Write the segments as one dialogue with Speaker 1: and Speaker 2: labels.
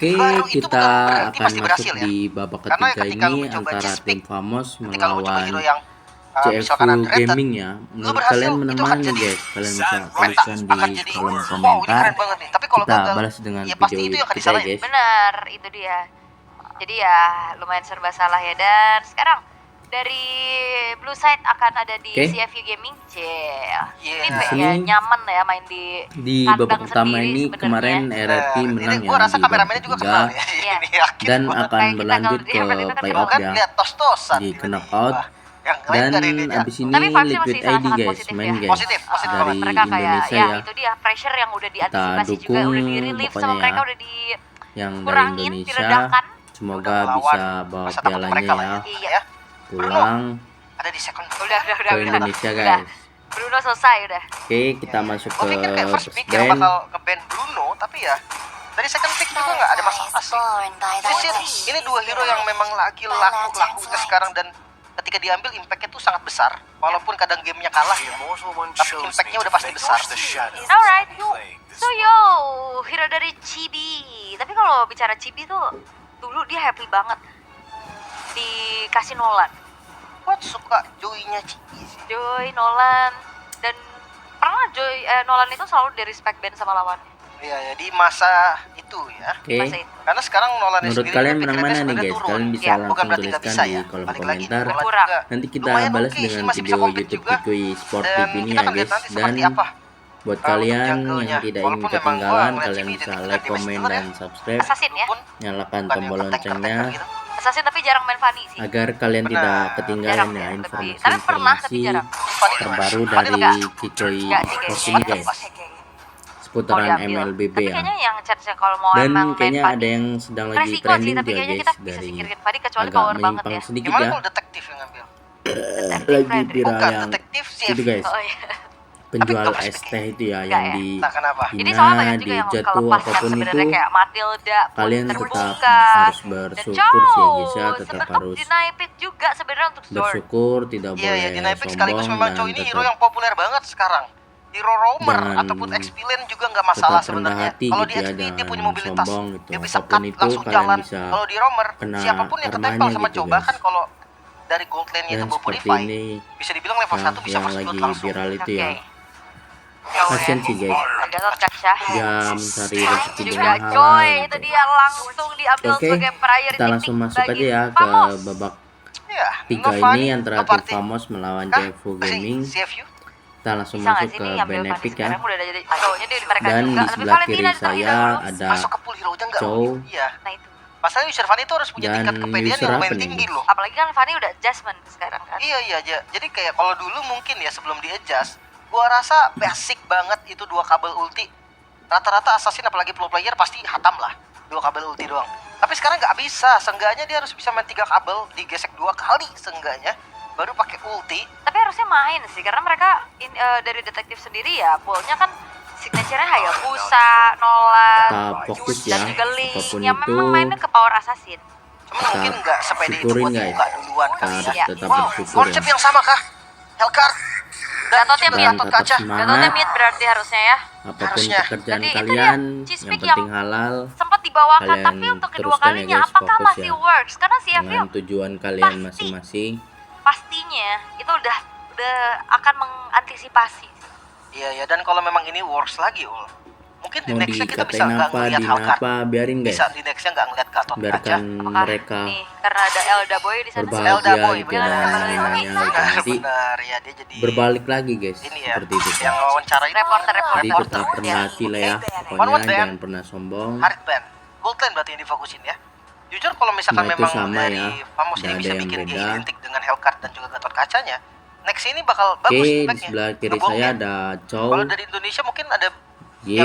Speaker 1: Oke,
Speaker 2: baru itu
Speaker 1: kita
Speaker 2: bukan berarti
Speaker 1: akan
Speaker 2: pasti
Speaker 1: masuk
Speaker 2: berhasil ya.
Speaker 1: di babak
Speaker 2: Karena
Speaker 1: ketiga
Speaker 2: ketika lu
Speaker 1: ini
Speaker 2: mencoba
Speaker 1: antara
Speaker 2: just
Speaker 1: tim
Speaker 2: pick,
Speaker 1: Famos
Speaker 2: ketika lu mencoba
Speaker 1: melawan
Speaker 2: hero yang misalkan
Speaker 1: CFU
Speaker 2: underrated,
Speaker 1: Gaming ya.
Speaker 2: lu
Speaker 1: Menurut
Speaker 2: berhasil,
Speaker 1: kalian menang
Speaker 2: itu
Speaker 1: mana
Speaker 2: akan
Speaker 1: nih
Speaker 2: jadi
Speaker 1: guys? Kalian bisa
Speaker 2: meta,
Speaker 1: tuliskan
Speaker 2: akan
Speaker 1: di
Speaker 2: jadi
Speaker 1: kolom
Speaker 2: wow ini
Speaker 1: komentar.
Speaker 2: keren banget nih. Tapi kalau
Speaker 1: Kita
Speaker 2: gagal,
Speaker 1: balas dengan
Speaker 2: ya
Speaker 1: video
Speaker 2: pasti itu yang akan
Speaker 1: kita ya
Speaker 2: disalahin.
Speaker 1: guys.
Speaker 3: Benar, itu dia. Jadi ya lumayan serba salah ya. Dan sekarang dari Blue Side akan ada di
Speaker 1: Oke.
Speaker 3: CFU Gaming. Ini
Speaker 1: Di sini
Speaker 3: ya nyaman ya main di
Speaker 1: babak
Speaker 3: kandang
Speaker 1: pertama
Speaker 3: sendiri
Speaker 1: ini
Speaker 3: sebenarnya.
Speaker 1: kemarin RRQ
Speaker 2: Ini
Speaker 1: menang
Speaker 2: gua
Speaker 1: ya
Speaker 2: rasa
Speaker 1: di babak
Speaker 2: kameramennya juga
Speaker 1: ketiga
Speaker 2: kenal ya.
Speaker 3: Iya.
Speaker 2: Ini yakin
Speaker 1: dan
Speaker 2: banget.
Speaker 1: akan
Speaker 3: Kayak kita
Speaker 1: berlanjut
Speaker 3: kalau di
Speaker 1: ke
Speaker 3: Heaven itu kan
Speaker 1: playoff
Speaker 2: kan
Speaker 1: ya
Speaker 2: lihat tos-tosan
Speaker 1: di
Speaker 2: tiba-tiba.
Speaker 1: knockout.
Speaker 2: Yang lain
Speaker 1: Dan
Speaker 2: gak ada ininya.
Speaker 1: abis ini
Speaker 3: Tapi vibes-nya
Speaker 1: Liquid
Speaker 3: masih
Speaker 1: ID
Speaker 3: sangat-sangat
Speaker 1: guys
Speaker 3: positif
Speaker 1: main
Speaker 3: ya.
Speaker 1: guys
Speaker 2: Positif
Speaker 1: dari
Speaker 3: mereka kayak
Speaker 1: Indonesia
Speaker 3: ya
Speaker 1: ya.
Speaker 3: itu dia pressure yang udah
Speaker 1: Kita
Speaker 3: diantisipasi juga,
Speaker 1: dukung
Speaker 3: udah di relief
Speaker 1: pokoknya
Speaker 3: sama
Speaker 1: ya
Speaker 3: mereka, udah
Speaker 1: yang dari
Speaker 3: dikurangin,
Speaker 1: Indonesia.
Speaker 3: diredakan.
Speaker 1: Semoga
Speaker 2: Udah melawan
Speaker 1: bisa bawa
Speaker 2: rasa takut
Speaker 1: pialanya
Speaker 2: mereka lah
Speaker 1: ya
Speaker 3: Iya.
Speaker 1: pulang
Speaker 2: Ada di second.
Speaker 3: Udah
Speaker 1: ke Indonesia
Speaker 3: udah.
Speaker 1: guys.
Speaker 3: Bruno selesai udah.
Speaker 1: Oke, kita masuk
Speaker 2: Gue
Speaker 1: ke
Speaker 2: pikir kayak first
Speaker 1: first
Speaker 2: pick yang
Speaker 1: band.
Speaker 2: bakal nge-ban Bruno, tapi ya dari second pick juga nggak ada masalah sih. Ini dua hero yang memang lagi laku sekarang, dan ketika diambil impactnya tuh sangat besar. Walaupun kadang gamenya kalah ya, tapi impactnya udah pasti besar.
Speaker 3: Alright, so yo, hero dari Chibi. Tapi kalau bicara Chibi tuh dulu dia happy banget dikasih Nolan.
Speaker 2: Gua suka Joy-nya Cici sih.
Speaker 3: Joy, Nolan, dan pernah Nolan itu selalu di respect band sama lawannya.
Speaker 2: Iya ya, di masa itu ya.
Speaker 1: Oke,
Speaker 3: Masa itu.
Speaker 2: Karena sekarang Nolan
Speaker 1: menurut
Speaker 2: sendiri
Speaker 1: kalian
Speaker 2: udah
Speaker 1: menang
Speaker 2: pick
Speaker 1: mana
Speaker 2: rate-nya
Speaker 1: nih guys?
Speaker 2: sebenarnya
Speaker 1: Kalian
Speaker 2: turun.
Speaker 1: bisa
Speaker 2: Ya, bukan
Speaker 1: langsung
Speaker 2: berarti nggak
Speaker 1: tuliskan
Speaker 2: bisa
Speaker 1: di
Speaker 2: ya.
Speaker 1: kolom
Speaker 2: Balik lagi,
Speaker 1: komentar.
Speaker 2: Nolan
Speaker 3: Kurang.
Speaker 2: juga
Speaker 1: Nanti kita
Speaker 2: lumayan
Speaker 1: balas
Speaker 2: oke sih,
Speaker 1: dengan
Speaker 2: masih bisa
Speaker 1: video
Speaker 2: compete
Speaker 1: YouTube
Speaker 2: juga.
Speaker 1: Kikui Sportif
Speaker 2: Dan
Speaker 1: ini
Speaker 2: kita
Speaker 1: ya
Speaker 2: akan lihat
Speaker 1: guys.
Speaker 2: nanti
Speaker 1: Dan
Speaker 2: seperti apa.
Speaker 1: buat
Speaker 2: Untuk
Speaker 1: kalian yang
Speaker 2: jungle-nya.
Speaker 1: tidak ingin
Speaker 2: Walaupun memang
Speaker 1: ketinggalan,
Speaker 2: gua
Speaker 1: kalian
Speaker 2: ngeliat
Speaker 1: bisa
Speaker 2: Chibi
Speaker 1: like,
Speaker 2: di
Speaker 1: komen,
Speaker 2: Westler ya.
Speaker 1: dan subscribe.
Speaker 3: Assassin ya.
Speaker 1: Nyalakan
Speaker 2: Bukan
Speaker 1: tombol
Speaker 2: yang
Speaker 1: loncengnya
Speaker 2: gitu.
Speaker 3: Assassin tapi jarang main Fanny sih.
Speaker 1: agar kalian
Speaker 2: Benar.
Speaker 1: tidak ketinggalan
Speaker 3: Jarang
Speaker 1: ya
Speaker 3: ya, tapi pernah, tapi
Speaker 1: informasi-informasi
Speaker 3: jarang.
Speaker 1: terbaru
Speaker 2: Fanny
Speaker 1: dari
Speaker 2: lepas.
Speaker 1: Kikui
Speaker 3: Enggak sih
Speaker 1: Sports
Speaker 3: kayaknya.
Speaker 1: ini guys,
Speaker 3: Mau
Speaker 1: seputaran
Speaker 3: diambil.
Speaker 1: MLBB
Speaker 3: Tapi
Speaker 1: ya.
Speaker 3: kayaknya yang chance kalau mau
Speaker 1: Dan
Speaker 3: emang main
Speaker 1: kayaknya
Speaker 3: Fanny
Speaker 1: ada yang sedang lagi
Speaker 3: resiko sih,
Speaker 1: trending
Speaker 3: tapi
Speaker 1: juga
Speaker 3: kayaknya
Speaker 1: guys,
Speaker 3: kita bisa
Speaker 1: dari
Speaker 3: singkirin Fanny kecuali
Speaker 1: agak
Speaker 3: power banget
Speaker 1: menyimpang
Speaker 3: ya.
Speaker 1: sedikit
Speaker 2: Gimana
Speaker 1: ya.
Speaker 2: kalau detektif yang ngambil?
Speaker 1: Lagi
Speaker 3: Frederick.
Speaker 1: viral
Speaker 2: Bukan,
Speaker 1: yang
Speaker 2: detektif sih.
Speaker 1: itu guys,
Speaker 3: Oh iya.
Speaker 1: penjual
Speaker 2: nggak
Speaker 1: es teh itu ya,
Speaker 3: Nggak
Speaker 1: yang
Speaker 3: ya?
Speaker 1: di
Speaker 2: Entah kenapa.
Speaker 3: Jadi soalnya banyak juga yang
Speaker 1: dijatuh
Speaker 3: kelepas kan
Speaker 1: apapun itu,
Speaker 3: sebenarnya kayak Matilda pun
Speaker 1: kalian tetap
Speaker 3: terbuka.
Speaker 1: harus
Speaker 3: Dan
Speaker 1: bersyukur sih ya guys ya, tetap
Speaker 3: sebentuk
Speaker 1: harus
Speaker 3: dinaipit juga sebenarnya untuk Zord.
Speaker 1: bersyukur, tidak
Speaker 2: Iya ya,
Speaker 1: boleh
Speaker 2: di Naipik sekaligus
Speaker 1: sombong
Speaker 2: memang
Speaker 1: dan
Speaker 2: Joy ini hero
Speaker 1: tetap
Speaker 2: yang populer banget sekarang. Hero roamer
Speaker 1: Jangan
Speaker 2: ataupun XP lane juga nggak masalah
Speaker 1: tetap rendah
Speaker 2: sebenarnya.
Speaker 1: hati
Speaker 2: Kalau
Speaker 1: gitu
Speaker 2: di
Speaker 1: ya,
Speaker 2: XP dia
Speaker 1: jangan
Speaker 2: punya mobilitas,
Speaker 1: sombong gitu.
Speaker 2: dia bisa
Speaker 1: Apapun
Speaker 2: cut
Speaker 1: itu
Speaker 2: langsung
Speaker 1: kalian
Speaker 2: jalan.
Speaker 1: bisa
Speaker 2: Kalau di roamer,
Speaker 1: kena
Speaker 2: siapapun yang ketempel
Speaker 1: karmanya
Speaker 2: sama
Speaker 1: gitu,
Speaker 2: Joe,
Speaker 1: guys.
Speaker 2: bahkan kalau dari gold lane-nya itu
Speaker 1: Dan
Speaker 2: bawa
Speaker 1: seperti
Speaker 2: modify,
Speaker 1: ini
Speaker 2: bisa dibilang level
Speaker 1: ya,
Speaker 2: 1 bisa
Speaker 1: yang
Speaker 2: first blood
Speaker 1: lagi
Speaker 2: langsung.
Speaker 1: viral itu ya,
Speaker 3: Oke.
Speaker 1: kasian sih guys,
Speaker 3: Gatot Kaca.
Speaker 1: dia mencari rezeki
Speaker 3: Juga
Speaker 1: dengan halal
Speaker 3: Joy itu
Speaker 1: gitu.
Speaker 3: dia langsung diambil
Speaker 1: Oke,
Speaker 3: sebagai priority
Speaker 1: kita langsung
Speaker 3: pick
Speaker 1: masuk
Speaker 3: bagi
Speaker 1: aja ya ke
Speaker 3: Famos.
Speaker 1: babak
Speaker 2: Iya,
Speaker 1: tiga
Speaker 2: no fun,
Speaker 1: ini antara
Speaker 2: no
Speaker 1: tim
Speaker 2: party.
Speaker 1: Famos melawan
Speaker 2: Kah?
Speaker 1: CFU Gaming.
Speaker 2: CFU?
Speaker 1: Kita langsung
Speaker 3: Bisa nggak
Speaker 1: masuk
Speaker 3: sih
Speaker 1: ke
Speaker 3: nih ambil Fanny
Speaker 1: Benepic ya.
Speaker 3: sekarang udah ada jadi cowoknya di mereka
Speaker 1: Dan
Speaker 3: juga.
Speaker 1: di
Speaker 3: Tapi
Speaker 1: sebelah
Speaker 3: Valentina
Speaker 1: kiri
Speaker 3: itu
Speaker 1: saya
Speaker 3: dulu.
Speaker 1: ada
Speaker 2: Masuk ke pool hero-nya nggak?
Speaker 1: Chow
Speaker 2: Iya.
Speaker 3: Nah itu.
Speaker 2: Masalahnya user Fanny itu harus punya
Speaker 1: dan
Speaker 2: tingkat kepedean
Speaker 1: user
Speaker 2: yang
Speaker 1: apa
Speaker 2: lumayan
Speaker 1: nih?
Speaker 2: tinggi loh.
Speaker 3: Apalagi kan Fanny udah adjustment sekarang kan.
Speaker 2: Iya aja. Jadi kayak kalau dulu mungkin ya sebelum di adjust, gua rasa basic banget itu dua kabel ulti. Rata-rata assassin apalagi pro player pasti hatam lah, dua kabel ulti doang. Tapi sekarang nggak bisa, seenggaknya dia harus bisa main 3 kabel, digesek 2 kali seenggaknya, baru pakai ulti.
Speaker 3: Tapi harusnya main sih karena mereka dari detektif sendiri ya poolnya kan signature-nya Hayabusa, Nolan,
Speaker 1: Kita fokus ya,
Speaker 3: dan juga Ling
Speaker 1: apapun
Speaker 3: yang
Speaker 1: itu
Speaker 3: memang mainnya ke power assassin.
Speaker 2: Cuma mungkin nggak sepede itu
Speaker 1: syukurin
Speaker 2: buat
Speaker 1: guys,
Speaker 2: buka duluan
Speaker 1: kita
Speaker 2: kali
Speaker 1: harus
Speaker 2: ya.
Speaker 1: tetap
Speaker 2: Wow,
Speaker 1: bersyukur
Speaker 2: world
Speaker 1: ya,
Speaker 2: champ yang sama kah? Hellcard dan
Speaker 3: Gatotnya
Speaker 2: juga
Speaker 3: mid.
Speaker 2: Gatot
Speaker 1: tetap
Speaker 2: Kaca.
Speaker 1: semangat.
Speaker 3: Gatotnya mid berarti harusnya ya.
Speaker 1: apapun
Speaker 2: Harusnya.
Speaker 1: pekerjaan
Speaker 3: Jadi itu dia,
Speaker 1: kalian
Speaker 3: cheese
Speaker 1: yang
Speaker 3: pick
Speaker 1: penting halal
Speaker 3: Sempat dibawakan
Speaker 1: Kalian
Speaker 3: tapi untuk kedua
Speaker 1: teruskan ya
Speaker 3: kalinya
Speaker 1: guys,
Speaker 3: apakah
Speaker 1: fokus
Speaker 3: masih
Speaker 1: ya.
Speaker 3: works? Karena si
Speaker 1: dengan
Speaker 3: Evil
Speaker 1: tujuan kalian
Speaker 3: pasti.
Speaker 1: masing-masing.
Speaker 3: pastinya itu udah akan mengantisipasi.
Speaker 2: Iya ya, dan kalau memang ini works lagi ul, mungkin di
Speaker 1: Mau
Speaker 2: nextnya kita bisa
Speaker 1: dikatain
Speaker 2: nggak
Speaker 1: apa,
Speaker 2: ngeliat
Speaker 1: di
Speaker 2: Hellcard.
Speaker 1: apa, biarin guys,
Speaker 2: Bisa di nextnya nggak ngeliat Gatot Kaca.
Speaker 1: biarkan
Speaker 3: Apakah
Speaker 1: mereka
Speaker 3: nih karena ada Elda Boy di sana?
Speaker 1: berbahagia
Speaker 2: Elda Boy,
Speaker 1: gitu
Speaker 2: benar.
Speaker 1: dengan namanya gitu. Nanti
Speaker 2: Benar ya, dia jadi
Speaker 1: berbalik lagi guys,
Speaker 2: ini ya,
Speaker 1: seperti itu.
Speaker 2: yang wawancara itu
Speaker 3: Reporter.
Speaker 1: Jadi tetap rendah hati lah ya,
Speaker 2: One
Speaker 1: pokoknya
Speaker 2: band.
Speaker 1: jangan pernah sombong.
Speaker 2: Harit Band, Gold Lane berarti yang difokusin ya. Jujur kalau misalkan
Speaker 1: Nah, itu
Speaker 2: memang
Speaker 1: sama
Speaker 2: dari
Speaker 1: ya,
Speaker 2: Famos ini
Speaker 1: nggak
Speaker 2: bisa
Speaker 1: ada yang
Speaker 2: bikin
Speaker 1: beda.
Speaker 2: dia identik dengan Hellcard dan juga Gatot Kacanya, next ini bakal
Speaker 1: Oke,
Speaker 2: bagus
Speaker 1: di
Speaker 2: impactnya.
Speaker 1: sebelah kiri
Speaker 2: Ngebongnya.
Speaker 1: saya ada Chow,
Speaker 2: Kalau dari Indonesia mungkin ada yang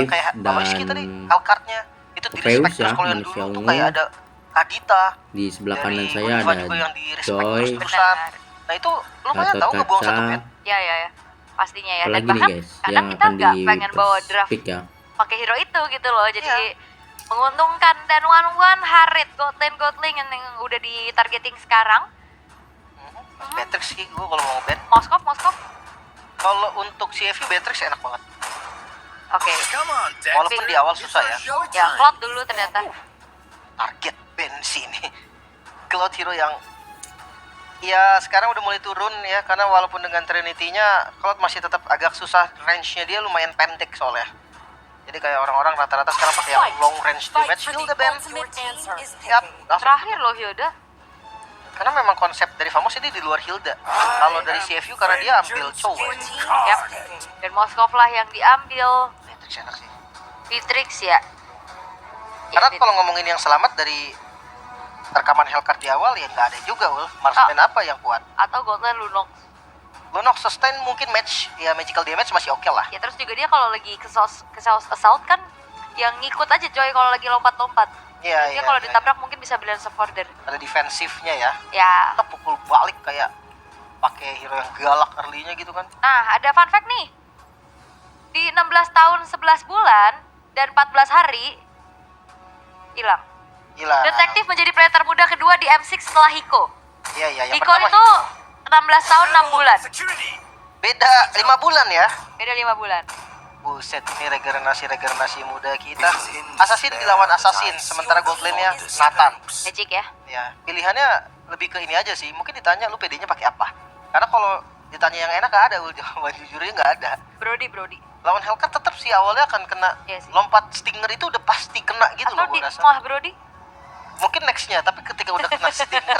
Speaker 1: Gift,
Speaker 2: kayak Bamaski tadi,
Speaker 1: dan
Speaker 2: Hellcardnya itu di
Speaker 1: Orpheus
Speaker 2: respect. Terus
Speaker 1: ya,
Speaker 2: kalau yang
Speaker 1: manusia
Speaker 2: dulu tuh
Speaker 1: ungu.
Speaker 2: kayak ada Kadita,
Speaker 1: di sebelah
Speaker 2: dari
Speaker 1: kanan saya
Speaker 2: Godiva
Speaker 1: ada
Speaker 2: juga yang di respect
Speaker 1: Joy,
Speaker 2: terus-terusan.
Speaker 3: Benar.
Speaker 2: Nah itu lumayan
Speaker 1: Gatot
Speaker 2: tahu ngebuang
Speaker 1: Kaca.
Speaker 2: satu band.
Speaker 3: Ya. Pastinya ya. Dan
Speaker 1: apalagi nih
Speaker 3: bahkan
Speaker 1: guys
Speaker 3: kadang
Speaker 1: yang
Speaker 3: kita
Speaker 1: akan
Speaker 3: nggak
Speaker 1: di
Speaker 3: pengen bawa draft
Speaker 1: pick ya.
Speaker 3: pakai hero itu gitu loh. Jadi
Speaker 2: Iya.
Speaker 3: menguntungkan dan one Harit Gotling yang udah di targeting sekarang.
Speaker 2: Beatrix sih gue kalau mau band.
Speaker 3: Moskov.
Speaker 2: Kalau untuk CFU Beatrix enak banget.
Speaker 3: Oke.
Speaker 2: Walaupun di awal susah ya.
Speaker 3: Ya, Cloud dulu ternyata.
Speaker 2: target ban sini. Cloud Hero yang ya sekarang udah mulai turun ya, karena walaupun dengan Trinity-nya Cloud masih tetap agak susah, range-nya dia lumayan pendek soalnya. Jadi kayak orang-orang rata-rata sekarang pakai yang long range damage. Hilda ban. Yap, langsung.
Speaker 3: Terakhir loh Hilda.
Speaker 2: Karena memang konsep dari Famos ini di luar Hilda. Kalau dari CFU karena dia ambil Chow.
Speaker 3: Yap. Dan Moskov lah yang diambil.
Speaker 2: Matrix enak sih.
Speaker 3: Matrix ya.
Speaker 2: Karena kalau ngomongin yang selamat dari rekaman Hellcard di awal ya nggak ada juga, Marksman apa yang kuat?
Speaker 3: Atau Gotland Lunox.
Speaker 2: Lunox sustain mungkin match, ya magical damage masih oke lah.
Speaker 3: Ya terus juga dia kalau lagi ke South Assault kan yang ngikut aja Joy kalau lagi lompat-lompat.
Speaker 2: Iya,
Speaker 3: Dia kalau ditabrak mungkin bisa balance of order.
Speaker 2: Ada defensifnya ya.
Speaker 3: Ya.
Speaker 2: Kita pukul balik kayak pakai hero yang galak early-nya gitu kan.
Speaker 3: Nah, ada fun fact nih. Di 16 tahun 11 bulan dan 14 hari hilang.
Speaker 2: Gila.
Speaker 3: Detektif menjadi player termuda kedua di M6 setelah Hiko.
Speaker 2: Iya, yang
Speaker 3: Hiko
Speaker 2: pertama
Speaker 3: itu 16 tahun 6 bulan.
Speaker 2: beda 5 bulan ya.
Speaker 3: Beda 5 bulan.
Speaker 2: Buset, ini regenerasi muda kita. Assassin dilawan Assassin, sementara Goldlane-nya Nathan.
Speaker 3: Magic ya.
Speaker 2: Ya, pilihannya lebih ke ini aja sih. Mungkin ditanya lu PD-nya pakai apa? Karena kalau ditanya yang enak gak ada, jawaban jujurnya gak ada.
Speaker 3: Brody.
Speaker 2: Lawan Hellcat tetap sih awalnya akan kena.
Speaker 3: Iya sih.
Speaker 2: Lompat Stinger itu udah pasti kena gitu
Speaker 3: Atau
Speaker 2: loh
Speaker 3: di
Speaker 2: gua rasa.
Speaker 3: Moah Brody.
Speaker 2: Mungkin nextnya, tapi ketika udah kena Stinger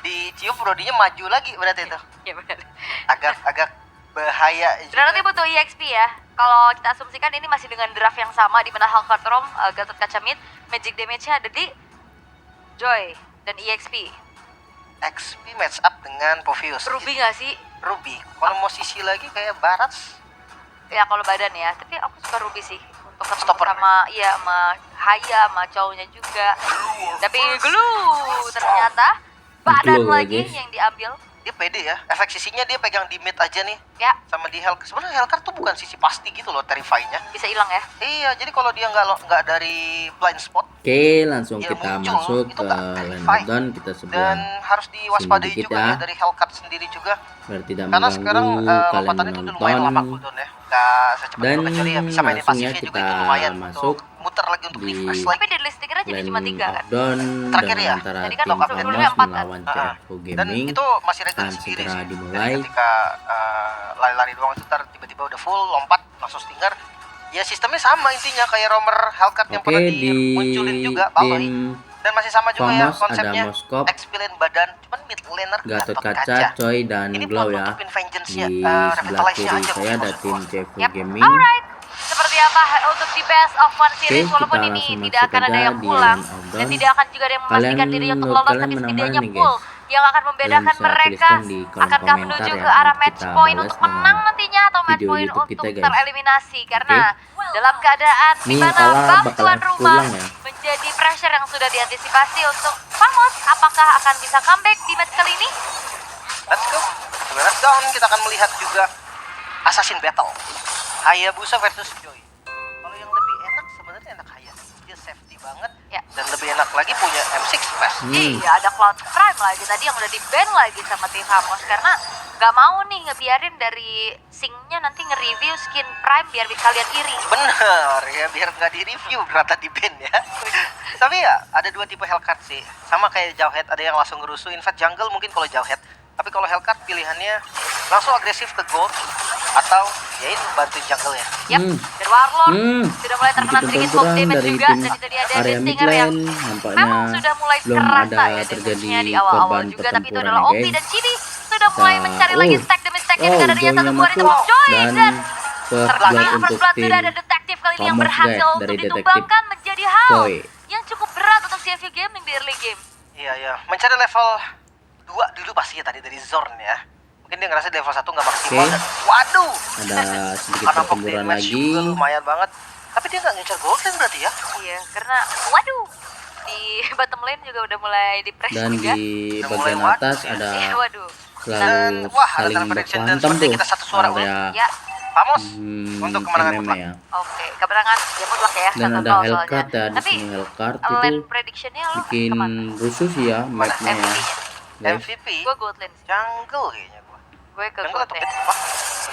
Speaker 2: dicium Brody-nya maju lagi berarti itu.
Speaker 3: Ya benar.
Speaker 2: Agak bahaya.
Speaker 3: Berarti butuh EXP ya. Kalau kita asumsikan ini masih dengan draft yang sama di mana Hellcat Rom, Gatot Kaca Mid, Magic damage-nya ada di Joy dan EXP.
Speaker 2: XP match up dengan Povius.
Speaker 3: Ruby nggak sih?
Speaker 2: Ruby. Kalau mau sisi lagi kayak Barats.
Speaker 3: Ya kalau badan ya, tapi aku suka Ruby sih untuk ketemu
Speaker 2: Stopper.
Speaker 3: sama Haya, sama cowoknya juga. Tapi glue ternyata badan
Speaker 1: Glue,
Speaker 3: lagi
Speaker 1: guys.
Speaker 3: yang diambil.
Speaker 2: Dia pede ya. Efek sisinya dia pegang di mid aja nih.
Speaker 3: Ya,
Speaker 2: Sama di Hellcat. Sebenarnya Hellcat tuh bukan sisi pasti gitu loh terrify-nya.
Speaker 3: bisa hilang ya.
Speaker 2: Iya, jadi kalau dia nggak dari blind spot
Speaker 1: Oke, langsung
Speaker 2: ya
Speaker 1: kita
Speaker 2: muncul,
Speaker 1: masuk
Speaker 2: itu
Speaker 1: ke
Speaker 2: nggak
Speaker 1: lane
Speaker 2: verify.
Speaker 1: down. Kita
Speaker 2: dan
Speaker 1: sebelum
Speaker 2: harus diwaspadai
Speaker 1: dikit
Speaker 2: juga
Speaker 1: ya.
Speaker 2: ya dari Hellcat sendiri juga.
Speaker 1: biar tidak
Speaker 2: Karena sekarang
Speaker 1: mengganggu kalian
Speaker 2: lompatan itu udah lumayan lama
Speaker 1: menonton.
Speaker 2: cooldown ya. Nggak secepat
Speaker 1: Dan
Speaker 2: dulu kecuali ya bisa mainin
Speaker 1: langsung ya
Speaker 2: pasifnya juga
Speaker 1: kita
Speaker 2: itu lumayan
Speaker 1: masuk
Speaker 2: untuk muter lagi untuk
Speaker 1: di
Speaker 2: refresh
Speaker 3: Tapi
Speaker 2: lagi.
Speaker 3: deadly sticker aja
Speaker 1: Lane
Speaker 3: cuma 3 kan.
Speaker 1: down
Speaker 2: Terakhir
Speaker 1: dengan
Speaker 2: ya?
Speaker 1: antara
Speaker 3: Jadi kan
Speaker 1: tim
Speaker 3: sebelumnya
Speaker 1: Famos
Speaker 3: 4 kan?
Speaker 1: melawan
Speaker 2: Ah,
Speaker 1: CFU
Speaker 2: Dan
Speaker 1: Gaming.
Speaker 2: itu masih regular
Speaker 1: Akan
Speaker 2: sendiri
Speaker 1: segera
Speaker 2: sih.
Speaker 1: dimulai.
Speaker 2: Jadi ketika lari-lari doang itu ntar tiba-tiba udah full lompat langsung stinger. Ya sistemnya sama intinya kayak roamer Hellcat yang
Speaker 1: Oke,
Speaker 2: pernah
Speaker 1: di
Speaker 2: dimunculin juga Baloi.
Speaker 1: tim
Speaker 2: Dan masih sama juga ya
Speaker 1: Famos ada
Speaker 2: konsepnya.
Speaker 1: Moskop,
Speaker 2: Expilin badan, cuman mid laner
Speaker 1: Gatot
Speaker 2: Gatot
Speaker 1: Kaca, Choi, dan
Speaker 2: Ini
Speaker 1: Glow
Speaker 2: buat
Speaker 1: ya.
Speaker 2: nutupin vengeance-nya,
Speaker 1: Di sebelah
Speaker 2: revitalize-nya
Speaker 1: kiri
Speaker 2: aja
Speaker 1: saya ada
Speaker 2: maksud
Speaker 1: tim
Speaker 2: gua.
Speaker 1: CFU
Speaker 3: Yap.
Speaker 1: Gaming.
Speaker 3: Alright. Seperti apa untuk di best of one series
Speaker 1: Oke,
Speaker 3: walaupun
Speaker 1: kita
Speaker 3: ini
Speaker 1: langsung
Speaker 3: tidak
Speaker 1: masuk
Speaker 3: akan ada
Speaker 1: aja
Speaker 3: yang
Speaker 1: di
Speaker 3: pulang
Speaker 1: lane of
Speaker 3: dan
Speaker 1: down.
Speaker 3: tidak akan juga ada yang memastikan
Speaker 1: Kalian,
Speaker 3: dirinya untuk
Speaker 1: menurut
Speaker 3: lolos
Speaker 1: kalian
Speaker 3: tapi
Speaker 1: menang
Speaker 3: setidaknya
Speaker 1: mana nih,
Speaker 3: full
Speaker 1: guys?
Speaker 3: yang akan membedakan
Speaker 1: Kalian bisa
Speaker 3: mereka
Speaker 1: tuliskan di kolom
Speaker 3: akankah
Speaker 1: komentar
Speaker 3: menuju
Speaker 1: ya,
Speaker 3: ke arah
Speaker 1: nanti
Speaker 3: match
Speaker 1: kita
Speaker 3: point
Speaker 1: balas
Speaker 3: untuk menang
Speaker 1: dengan
Speaker 3: nantinya atau match
Speaker 1: video
Speaker 3: point
Speaker 1: YouTube
Speaker 3: untuk
Speaker 1: kita, guys.
Speaker 3: tereliminasi karena dalam keadaan di
Speaker 1: Nih,
Speaker 3: mana
Speaker 1: Ola
Speaker 3: bab
Speaker 1: bakalan
Speaker 3: tuan rumah
Speaker 1: pulang ya.
Speaker 3: menjadi pressure yang sudah diantisipasi untuk Famos apakah akan bisa comeback di match kali ini?
Speaker 2: Let's go. Let's down kita akan melihat juga Assassin Battle. Hayabusa versus Joy. Kalau yang lebih enak sebenarnya enak Hayabusa. Dia safety banget.
Speaker 3: Ya.
Speaker 2: Dan lebih enak lagi punya M6 Fast.
Speaker 3: Iya, ada Cloud Prime lagi tadi yang udah di-ban lagi sama tim Famos karena nggak mau nih ngebiarin dari Sing-nya nanti nge-review skin Prime biar kalian iri.
Speaker 2: Bener ya, biar nggak di review ternyata di ban ya. Tapi ya ada dua tipe Hellcat sih. Sama kayak Jawhead, ada yang langsung ngerusuh. In fact jungle mungkin kalau Jawhead. Tapi kalau Hellcat pilihannya langsung agresif ke gold atau ya itu bantuin jungle-nya.
Speaker 3: Yap,
Speaker 1: Hmm.
Speaker 3: dan Warlord
Speaker 1: Hmm,
Speaker 3: sudah mulai terkena
Speaker 1: sedikit
Speaker 3: sedikit smoke
Speaker 1: benturan
Speaker 3: damage
Speaker 1: dari
Speaker 3: juga
Speaker 1: tim
Speaker 3: dan itu dia ada
Speaker 1: area mid
Speaker 3: Stinger yang
Speaker 1: lane.
Speaker 3: memang
Speaker 1: Nampaknya
Speaker 3: sudah mulai
Speaker 1: belum
Speaker 3: kerasa
Speaker 1: ada
Speaker 3: ya
Speaker 1: terjadi
Speaker 3: damage-nya di awal-awal
Speaker 1: korban
Speaker 3: juga tapi itu
Speaker 1: pertempuran
Speaker 3: adalah
Speaker 1: ya,
Speaker 3: OP
Speaker 1: guys.
Speaker 3: dan Chibi sudah mulai
Speaker 1: Nah,
Speaker 3: mencari lagi stack damage-stacknya dengan adanya
Speaker 1: Joy-nya
Speaker 3: satu buah itu
Speaker 1: masuk
Speaker 3: Joy
Speaker 1: dan
Speaker 3: dan
Speaker 1: first
Speaker 3: terkena
Speaker 1: blood
Speaker 3: first
Speaker 1: untuk
Speaker 3: blood
Speaker 1: tim
Speaker 3: sudah ada detektif kali ini yang
Speaker 1: Famos,
Speaker 3: berhasil
Speaker 1: guys,
Speaker 3: untuk
Speaker 1: dari detektif
Speaker 3: ditumbangkan menjadi hal
Speaker 1: Joy.
Speaker 3: yang cukup berat untuk CFU Gaming di early game.
Speaker 2: Iya ya, mencari level 2 dulu pasti ya tadi dari Zorn ya. Mungkin dia ngerasa di level 1 nggak maksimal.
Speaker 1: Oke.
Speaker 2: Dan, waduh,
Speaker 1: Ada sedikit
Speaker 2: karena pop
Speaker 1: pertempuran
Speaker 2: damage
Speaker 1: lagi.
Speaker 2: juga lumayan banget. Tapi dia nggak ngincar gold kan berarti ya?
Speaker 3: Iya, karena waduh di bottom lane juga udah mulai di press
Speaker 1: Dan
Speaker 3: juga.
Speaker 1: di
Speaker 2: Udah
Speaker 1: bagian
Speaker 2: mulai
Speaker 1: atas
Speaker 2: waduh ya.
Speaker 1: ada
Speaker 3: Iya, waduh.
Speaker 1: selalu
Speaker 2: Dan, wah, ada
Speaker 1: saling
Speaker 2: tanpa
Speaker 1: baku
Speaker 2: prediction dan
Speaker 1: hantam
Speaker 2: seperti
Speaker 1: tuh
Speaker 2: kita satu suara
Speaker 1: area
Speaker 3: Ya,
Speaker 2: Famos untuk kemenangan
Speaker 1: MM
Speaker 2: mutlak.
Speaker 1: ya.
Speaker 3: oke, kemenangan ya mutlak ya.
Speaker 1: Dan
Speaker 3: 1-0
Speaker 1: ada
Speaker 3: soalnya.
Speaker 1: Hellcat ya, di
Speaker 3: Tapi
Speaker 1: sini Hellcat
Speaker 3: lane
Speaker 1: itu
Speaker 3: predictionnya lu
Speaker 1: bikin
Speaker 3: kemana?
Speaker 1: rusuh sih ya mapnya ya.
Speaker 3: MVP-nya.
Speaker 1: Guys.
Speaker 2: MVP
Speaker 3: Gue gold lane sih.
Speaker 2: jungle kayaknya gua.
Speaker 3: Gue ke
Speaker 2: Dan gue
Speaker 3: gold
Speaker 2: laptop
Speaker 3: ya.
Speaker 2: Tifa.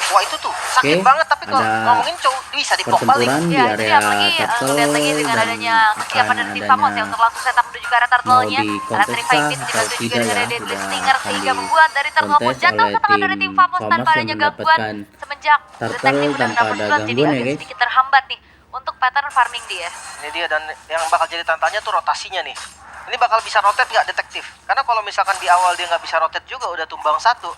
Speaker 2: Wah itu tuh sakit
Speaker 1: Oke,
Speaker 2: banget, tapi kalau
Speaker 1: ada
Speaker 2: ngomongin cowok bisa dipok balik.
Speaker 1: Pertempuran di
Speaker 3: Ya, jadi
Speaker 1: area
Speaker 3: apalagi
Speaker 1: turtle
Speaker 3: lihat lagi dengan
Speaker 1: dan
Speaker 3: adanya kesiapan
Speaker 1: akan
Speaker 3: dari tim Famos ya
Speaker 1: adanya
Speaker 3: untuk langsung setup menuju ke arah
Speaker 1: mau
Speaker 3: turtle-nya.
Speaker 1: di kontes
Speaker 3: Electrify
Speaker 1: kah
Speaker 3: Beast
Speaker 1: atau
Speaker 3: dibantu juga
Speaker 1: tidak
Speaker 3: dengan
Speaker 1: ya,
Speaker 3: ada Deadly
Speaker 1: udah
Speaker 3: Stinger
Speaker 1: akan
Speaker 3: sehingga
Speaker 1: di
Speaker 3: membuat dari turtle pun
Speaker 1: kontes
Speaker 3: jatuh
Speaker 1: oleh
Speaker 3: ke tangan
Speaker 1: tim
Speaker 3: dari tim Famos
Speaker 1: Famos
Speaker 3: tanpa
Speaker 1: yang
Speaker 3: adanya gangguan
Speaker 1: mendapatkan
Speaker 3: semenjak
Speaker 1: turtle
Speaker 3: detektif udah
Speaker 1: tanpa ada
Speaker 3: menambah jadi
Speaker 1: gangguan ya
Speaker 3: agak
Speaker 1: guys.
Speaker 3: sedikit terhambat nih untuk pattern farming dia.
Speaker 2: Ini dia, dan yang bakal jadi tantangannya tuh rotasinya nih. Ini bakal bisa rotate nggak detektif? Karena kalau misalkan di awal dia nggak bisa rotate juga udah tumbang satu,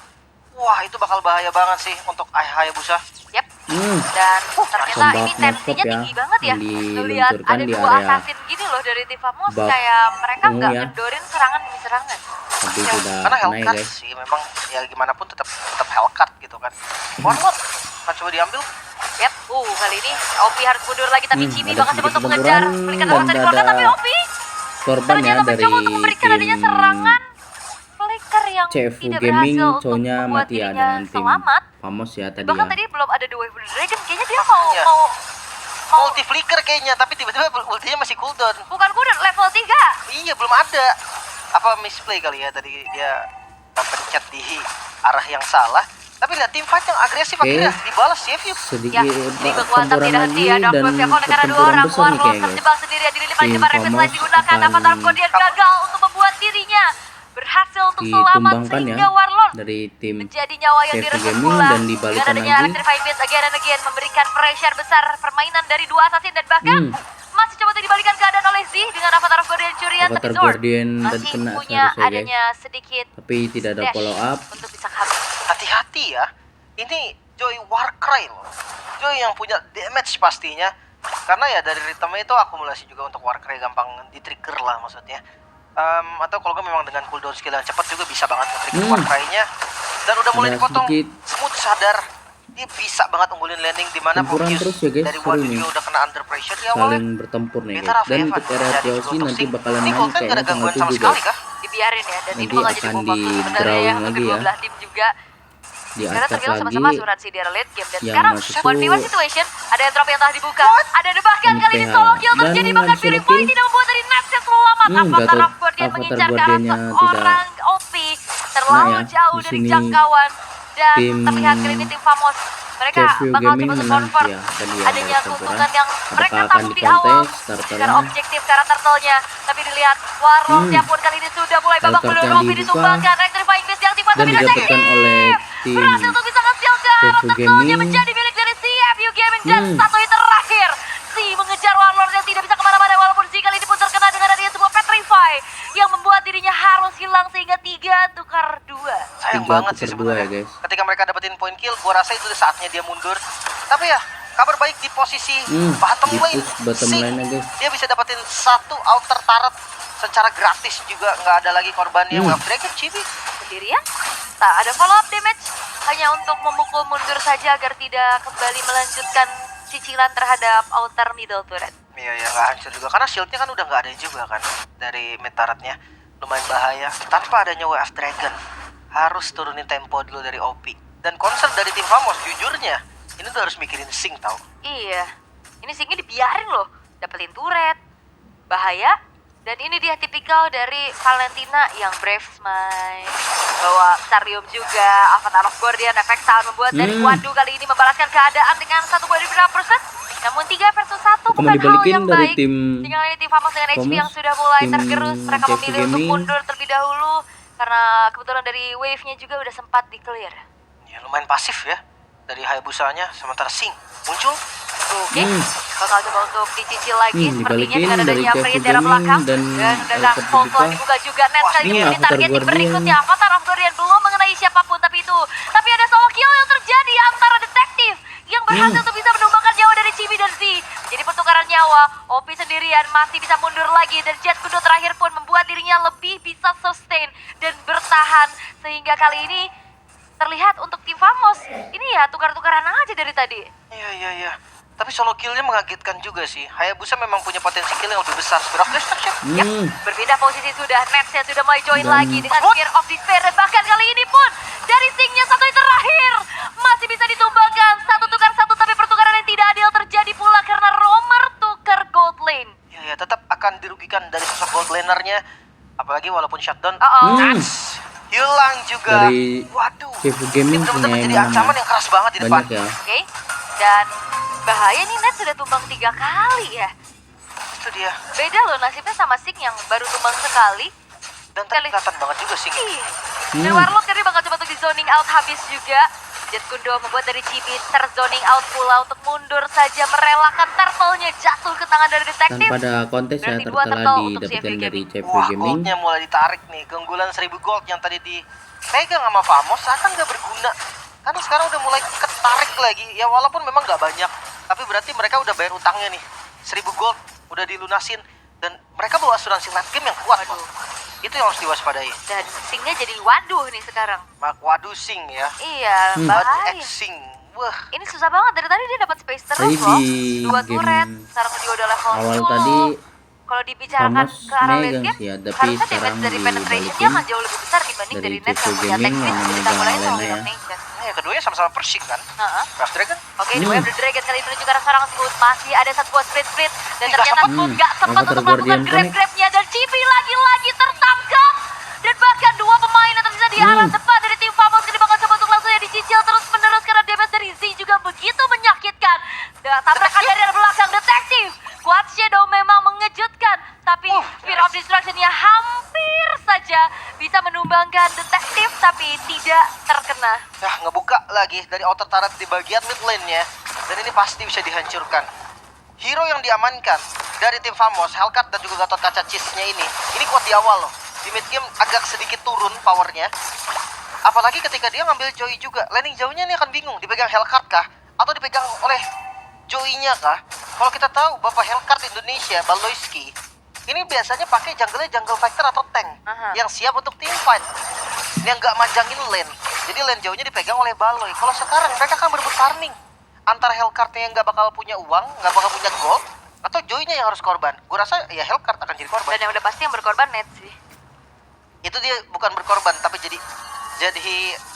Speaker 2: wah itu bakal bahaya banget sih untuk Hayabusa.
Speaker 3: Yep.
Speaker 1: Hmm,
Speaker 3: Dan ternyata
Speaker 1: tombak
Speaker 3: ini tensinya
Speaker 1: neskop ya,
Speaker 3: tinggi banget ya.
Speaker 1: yang
Speaker 3: Ngelihat
Speaker 1: diluncurkan
Speaker 3: ada
Speaker 1: di
Speaker 3: dua
Speaker 1: area
Speaker 3: assassin gini loh dari tim Famos,
Speaker 1: bab
Speaker 3: kayak mereka
Speaker 1: ungu
Speaker 3: nggak
Speaker 1: ya.
Speaker 3: ngedorin serangan demi serangan.
Speaker 1: tapi
Speaker 2: Ya,
Speaker 1: tidak
Speaker 2: karena
Speaker 1: kena ya
Speaker 2: Hellcat
Speaker 1: guys.
Speaker 2: sih memang ya gimana pun tetap Hellcat gitu kan. Warlord akan coba diambil.
Speaker 3: Yap, kali ini Opi harus mundur lagi tapi Chibi
Speaker 1: ada
Speaker 3: bakal coba
Speaker 1: sedikit
Speaker 3: untuk mengejar
Speaker 1: pertempuran
Speaker 3: pelikan
Speaker 1: dan
Speaker 3: tadi keluarga
Speaker 1: ada
Speaker 3: tapi Opi
Speaker 1: korban ya
Speaker 3: ternyata
Speaker 1: dari
Speaker 3: mencoba untuk memberikan adanya
Speaker 1: tim
Speaker 3: serangan flicker yang
Speaker 1: CFU
Speaker 3: tidak
Speaker 1: Gaming,
Speaker 3: berhasil untuk
Speaker 1: cowoknya
Speaker 3: membuat
Speaker 1: mati ya
Speaker 3: dirinya
Speaker 1: dengan tim
Speaker 3: selamat.
Speaker 1: Famos ya tadi
Speaker 3: Bahkan
Speaker 1: ya.
Speaker 3: tadi belum ada The Wave Dragon, kayaknya dia mau
Speaker 2: Iya.
Speaker 3: mau
Speaker 2: Multi flicker kayaknya, tapi tiba-tiba ultinya masih cooldown.
Speaker 3: bukan kuda level 3.
Speaker 2: Iya belum ada. Apa misplay kali ya tadi dia pencet di arah yang salah. Tapi lihat tim fight yang agresif
Speaker 1: Oke.
Speaker 2: akhirnya dibalas CFU.
Speaker 1: Sedikit
Speaker 3: Ya, ini kekuatan
Speaker 1: pertempuran
Speaker 3: tidak
Speaker 1: lagi
Speaker 3: henti ya. Dark
Speaker 1: dan
Speaker 3: Wave yang oleh karena dua
Speaker 1: pertempuran
Speaker 3: orang.
Speaker 1: besar nih
Speaker 3: Warlord
Speaker 1: kayaknya guys.
Speaker 3: terjebak sendirian di lini paling
Speaker 1: Tim
Speaker 3: depan. Rapid
Speaker 1: Famos
Speaker 3: Light digunakan.
Speaker 1: akan
Speaker 3: Avatar Guardian gagal untuk membuat dirinya berhasil untuk selamat
Speaker 1: ditumbangkan ya
Speaker 3: sehingga Warlord
Speaker 1: dari tim
Speaker 3: menjadi nyawa yang
Speaker 1: CFU
Speaker 3: direbut
Speaker 1: Gaming
Speaker 3: pula
Speaker 1: dan
Speaker 3: dengan
Speaker 1: dibalikan
Speaker 3: adanya
Speaker 1: lagi.
Speaker 3: Electrify Beast again and again memberikan pressure besar permainan dari dua assassin dan bahkan masih coba untuk dibalikan keadaan oleh Z dengan Avatar of Guardian curian
Speaker 1: Avatar
Speaker 3: tapi Zord
Speaker 1: Guardian tadi
Speaker 3: masih
Speaker 1: kena
Speaker 3: punya
Speaker 1: seharusnya guys,
Speaker 3: adanya sedikit
Speaker 1: tapi tidak ada
Speaker 3: dash
Speaker 1: follow up.
Speaker 3: untuk bisa kabur.
Speaker 2: Hati-hati ya. Ini Joy Warcry loh. Joy yang punya damage pastinya. Karena ya dari ritme itu akumulasi juga untuk Warcry gampang di-trigger lah maksudnya. Atau kalau gue memang dengan cooldown skill yang cepat juga bisa banget nge-trigger Warcry-nya. Dan udah mulai
Speaker 1: Ada
Speaker 2: dipotong.
Speaker 1: sedikit
Speaker 2: Smooth sadar. Dia bisa banget unggulin landing di mana
Speaker 1: Tempuran terus ya guys,
Speaker 2: dari
Speaker 1: seru
Speaker 2: Wadu
Speaker 1: nih.
Speaker 2: juga udah kena under pressure di awalnya.
Speaker 1: Saling bertempur nih
Speaker 2: Kita
Speaker 1: guys. Dan
Speaker 2: Rafa
Speaker 1: untuk
Speaker 2: Evan
Speaker 1: area
Speaker 2: jadi
Speaker 1: POC
Speaker 2: untuk
Speaker 1: nanti
Speaker 2: Sing.
Speaker 1: bakalan
Speaker 2: Ini
Speaker 1: main
Speaker 2: Gold kan gak
Speaker 1: kayaknya
Speaker 2: ada
Speaker 1: tanggal
Speaker 2: gangguan sama
Speaker 1: 7
Speaker 2: sekali
Speaker 1: guys.
Speaker 2: kah?
Speaker 3: Dibiarin ya dan ini
Speaker 1: Nanti
Speaker 3: bakal jadi
Speaker 1: akan
Speaker 3: bom waktu
Speaker 1: di
Speaker 3: sebenarnya
Speaker 1: drawing
Speaker 3: ya untuk
Speaker 1: lagi
Speaker 3: kedua
Speaker 1: ya.
Speaker 3: belah tim juga.
Speaker 1: Di
Speaker 3: Karena
Speaker 1: attack
Speaker 3: terbilang
Speaker 1: lagi
Speaker 3: sama-sama surat sih di late game dan
Speaker 1: yang
Speaker 3: sekarang
Speaker 1: masuk
Speaker 3: 1v1 situation ada entropy yang telah dibuka. Ada bahkan kali ini
Speaker 1: MPH.
Speaker 3: solo kill
Speaker 1: Dan
Speaker 3: terjadi
Speaker 1: nggak
Speaker 3: bahkan
Speaker 1: bisa
Speaker 3: Purify
Speaker 1: kill.
Speaker 3: tidak membuat dari Nexus selamat. Avatar
Speaker 1: Gatot
Speaker 3: of Guardian
Speaker 1: Avatar
Speaker 3: mengincar ke arah
Speaker 1: Guardiannya
Speaker 3: seorang OP terlalu
Speaker 1: ya,
Speaker 3: jauh
Speaker 1: di
Speaker 3: dari
Speaker 1: sini
Speaker 3: jangkauan dan
Speaker 1: tim
Speaker 3: terlihat kali ini tim Famos mereka
Speaker 1: CFU
Speaker 3: bakal
Speaker 1: Gaming
Speaker 3: coba untuk
Speaker 1: menang
Speaker 3: convert
Speaker 1: ya tadi ya
Speaker 3: adanya
Speaker 1: dari pertempuran.
Speaker 3: keuntungan yang mereka
Speaker 1: Apakah akan
Speaker 3: tahu di awal
Speaker 1: dikontes
Speaker 3: secara
Speaker 1: turtle-nya?
Speaker 3: objektif karena turtle-nya tapi dilihat Warlord pun kali ini sudah mulai babak belur.
Speaker 1: Hellcat-nya
Speaker 3: OP
Speaker 1: dibuka
Speaker 3: ditumbangkan, Electrifying Beast diaktifkan
Speaker 1: dan
Speaker 3: tapi tidak
Speaker 1: didapatkan oleh tim
Speaker 3: berhasil untuk bisa menghasilkan
Speaker 1: CFU
Speaker 3: turtle-nya
Speaker 1: Gaming.
Speaker 3: menjadi milik dari CFU Gaming dan satu hit terakhir si mengejar Warlord yang tidak bisa kemana-mana walaupun si kali ini pun terkena dengan adanya sebuah Petrify yang membuat dirinya harus hilang sehingga 3 tukar 2.
Speaker 2: Sayang
Speaker 1: 3
Speaker 2: banget sih
Speaker 1: tukar 2 ya
Speaker 2: sebenarnya.
Speaker 1: guys.
Speaker 2: Ketika mereka dapetin point kill, gua rasa itu udah saatnya dia mundur. Tapi ya, kabar baik di posisi bottom
Speaker 1: di
Speaker 2: lane.
Speaker 1: push bottom
Speaker 2: Sing,
Speaker 1: lane-nya, guys.
Speaker 2: dia bisa dapetin satu outer turret secara gratis juga, nggak ada lagi korbannya. Wave Dragon Chibi.
Speaker 3: Sendirian tak ada follow up damage hanya untuk memukul mundur saja agar tidak kembali melanjutkan cicilan terhadap outer middle turret.
Speaker 2: Iya ya, nggak hancur juga karena shieldnya kan udah nggak ada juga kan dari mid turretnya. Lumayan bahaya. Tanpa adanya Wave Dragon, harus turunin tempo dulu dari OP. Dan concern dari tim Famos jujurnya, ini tuh harus mikirin Sing tau.
Speaker 3: Iya, ini Singnya dibiarin loh, dapetin turret, bahaya. Dan ini dia tipikal dari Valentina yang Brave Smite, bawa Starium juga, Avatar of Guardian, efek sound membuat dari Wadu kali ini membalaskan keadaan dengan 1 body berapa persen. Namun 3 versus 1 bukan hal
Speaker 1: dibalikin
Speaker 3: yang
Speaker 1: dari
Speaker 3: baik.
Speaker 1: tim
Speaker 3: Tinggal ini tim Famos dengan HP
Speaker 1: Famos,
Speaker 3: yang sudah mulai
Speaker 1: tim
Speaker 3: tergerus. Mereka
Speaker 1: CFU
Speaker 3: memilih untuk
Speaker 1: Gaming.
Speaker 3: mundur terlebih dahulu karena kebetulan dari wave-nya juga udah sempat di-clear.
Speaker 2: Ya lumayan pasif ya dari Hayabusanya, sementara Sing muncul.
Speaker 3: Oke, bakal coba untuk dicicil lagi sepertinya
Speaker 1: dibalikin
Speaker 3: dengan
Speaker 1: dari
Speaker 3: adanya
Speaker 1: CFU
Speaker 3: free daerah
Speaker 1: Gaming
Speaker 3: belakang
Speaker 1: dan
Speaker 3: udah
Speaker 1: Hellcat
Speaker 3: Cold
Speaker 1: dibuka.
Speaker 3: dibuka juga net
Speaker 2: Wah,
Speaker 3: kali
Speaker 1: ini
Speaker 3: ini
Speaker 1: Avatar
Speaker 3: targeting
Speaker 1: Guardian.
Speaker 3: berikutnya Avatar of Guardian belum mengenai siapapun tapi ada solo kill yang terjadi antara detektif yang berhasil untuk bisa menumbangkan nyawa dari Chibi dan Z. Jadi pertukaran nyawa, OP sendirian masih bisa mundur lagi dan Jet Kudo terakhir pun membuat dirinya lebih bisa sustain dan bertahan sehingga kali ini terlihat untuk tim Famos ini ya tukar-tukaran aja dari tadi.
Speaker 2: Iya. Tapi solo killnya mengagetkan juga sih. Hayabusa memang punya potensi kill yang lebih besar. Spear of Destruction.
Speaker 3: Yap, berbeda posisi sudah, Netsnya sudah mulai join
Speaker 1: Dan-
Speaker 3: lagi dengan Spear of Despair dan bahkan kali ini pun dari Singnya satu yang terakhir masih bisa ditumbangkan 1 tukar 1 tapi pertukaran yang tidak adil terjadi pula karena Romer tukar gold lane.
Speaker 2: Ya tetap akan dirugikan dari sosok gold lanernya. Apalagi walaupun shutdown.
Speaker 3: Uh-oh.
Speaker 2: That's hilang juga.
Speaker 1: Dari
Speaker 2: Waduh,
Speaker 1: CV Gaming
Speaker 2: ini benar-benar
Speaker 1: punya
Speaker 2: menjadi
Speaker 1: emang
Speaker 2: ancaman yang keras banget di depan.
Speaker 1: banyak ya.
Speaker 3: Oke. Dan bahaya nih, Nets sudah tumbang 3 kali ya.
Speaker 2: Itu dia.
Speaker 3: Beda loh nasibnya sama Sing yang baru tumbang sekali.
Speaker 2: Dan kelihatan banget juga sih.
Speaker 3: Iya. Dan Warlock tadi bakal coba untuk di zoning out habis juga. Jet Kundo membuat dari Chibi terzoning out pula untuk mundur saja, merelakan turtle-nya jatuh ke tangan dari detektif.
Speaker 1: Tanpa ada kontes ya,
Speaker 3: Berarti dua
Speaker 1: telah
Speaker 3: turtle untuk
Speaker 1: didapatkan
Speaker 3: CV
Speaker 1: dari
Speaker 3: Gaming.
Speaker 1: CV
Speaker 2: Wah,
Speaker 1: Gaming.
Speaker 2: goldnya mulai ditarik nih. Keunggulan 1000 gold yang tadi dipegang sama Famos akan nggak berguna. Karena sekarang udah mulai ketarik lagi. Ya walaupun memang nggak banyak. Tapi berarti mereka udah bayar utangnya nih. 1000 gold udah dilunasin. Dan mereka bawa asuransi late game yang kuat. Itu yang harus diwaspadai.
Speaker 3: Dan Singnya jadi waduh nih sekarang.
Speaker 2: Waduh Sing ya.
Speaker 3: Iya,
Speaker 2: Waduh
Speaker 3: bahaya.
Speaker 2: X Sing. Wah.
Speaker 3: Ini susah banget, dari tadi dia dapat space terus
Speaker 1: Tadi
Speaker 3: loh.
Speaker 1: di
Speaker 3: 2
Speaker 1: game
Speaker 3: turret, sekarang dia udah level
Speaker 1: awal
Speaker 3: 10.
Speaker 1: tadi
Speaker 3: Kalau dibicarakan
Speaker 1: Famos
Speaker 3: ke arah late
Speaker 1: megang
Speaker 3: game,
Speaker 1: sih ya, tapi
Speaker 3: harusnya
Speaker 1: sekarang
Speaker 3: damage dari penetration dia
Speaker 1: dibalikin
Speaker 3: akan jauh lebih besar dibanding
Speaker 1: dari
Speaker 3: dari Nets
Speaker 1: CV
Speaker 3: yang punya
Speaker 1: Gaming
Speaker 3: tech
Speaker 1: yang
Speaker 3: speed.
Speaker 1: memegang
Speaker 3: Ditambah lagi sama
Speaker 1: Lena ya.
Speaker 3: Nation.
Speaker 2: Nah, keduanya sama-sama Persik kan?
Speaker 3: Heeh.
Speaker 2: Rough Dragon.
Speaker 3: Oke, The Wave the Dragon kali ini menunjukkan seorang smooth. Masih ada satu buah split. Dan
Speaker 2: Nggak
Speaker 3: ternyata
Speaker 2: sempat.
Speaker 3: smooth nggak sempat
Speaker 1: Avatar
Speaker 3: untuk melakukan
Speaker 1: Guardian Connect.
Speaker 3: grab-grabnya. Dan Chibi lagi-lagi tertangkap. Dan bahkan 2 pemain yang tersisa di arah depan dari tim Famos ini bakal coba untuk langsung dicicil terus-menerus karena damage dari Z juga begitu menyakitkan. Dan tabrakan dari arah belakang detektif. Quad Shadow memang mengejutkan, tapi Spear of Destruction-nya hampir saja bisa menumbangkan detektif, tapi tidak terkena.
Speaker 2: Nah, ngebuka lagi dari outer turret di bagian mid lane-nya. Dan ini pasti bisa dihancurkan. Hero yang diamankan dari tim Famos, Hellcat dan juga Gatot Kaca Cheese-nya ini kuat di awal loh. Di mid game agak sedikit turun powernya. Apalagi ketika dia ngambil Joy juga. Landing jauhnya ini akan bingung, dipegang Hellcat kah? Atau dipegang oleh Joy-nya kah? Kalau kita tahu Bapak Hellcat Indonesia, Baloyski, ini biasanya pakai jungle fighter atau tank yang siap untuk team fight, yang nggak manjangin lane. Jadi lane jauhnya dipegang oleh Baloy. Kalau sekarang mereka akan berebut farming antara Hellcat-nya yang nggak bakal punya uang, nggak bakal punya gold, atau Joy-nya yang harus korban. Gue rasa ya Hellcat akan jadi korban.
Speaker 3: Dan yang udah pasti yang berkorban Nets sih.
Speaker 2: Itu dia bukan berkorban, tapi jadi